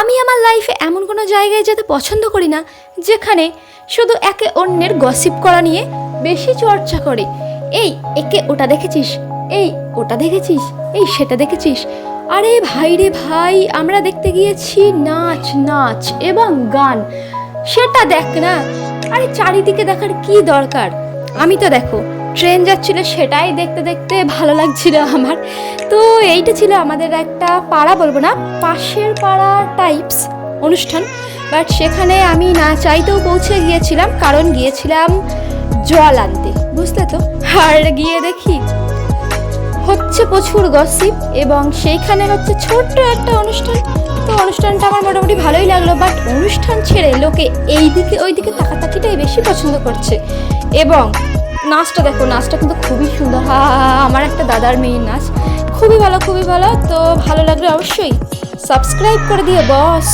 আমি আমার লাইফে এমন কোনো জায়গায় যেতে পছন্দ করি না যেখানে শুধু একে অন্যের গসিপ করা নিয়ে বেশি চর্চা করে। এই একে ওটা দেখেছিস, এই ওটা দেখেছিস, এই সেটা দেখেছিস। আরে ভাই রে ভাই, আমরা দেখতে গিয়েছি নাচ নাচ এবং গান, সেটা দেখ না। আরে চারিদিকে দেখার কি দরকার? আমি তো দেখো ট্রেন যাচ্ছিল, সেটাই দেখতে দেখতে ভালো লাগছিল আমার। তো এইটা ছিল আমাদের একটা পাড়া, বলবো না, পাশের পাড়া টাইপস অনুষ্ঠান। বাট সেখানে আমি না চাইতেও পৌঁছে গিয়েছিলাম, কারণ গিয়েছিলাম জল আনতে, বুঝলে তো। আর গিয়ে দেখি হচ্ছে প্রচুর গসিপ এবং সেইখানে হচ্ছে ছোট্ট একটা অনুষ্ঠান। তো অনুষ্ঠানটা আমার মোটামুটি ভালোই লাগলো, বাট অনুষ্ঠান ছেড়ে লোকে এই দিকে ওই দিকে তাকাতাকিটাই বেশি পছন্দ করছে। এবং নাচটা দেখো, নাচটা কিন্তু খুবই সুন্দর। আমার একটা দাদার মেয়ের নাচ, খুবই ভালো খুবই ভালো। তো ভালো লাগলে অবশ্যই সাবস্ক্রাইব করে দিও বস।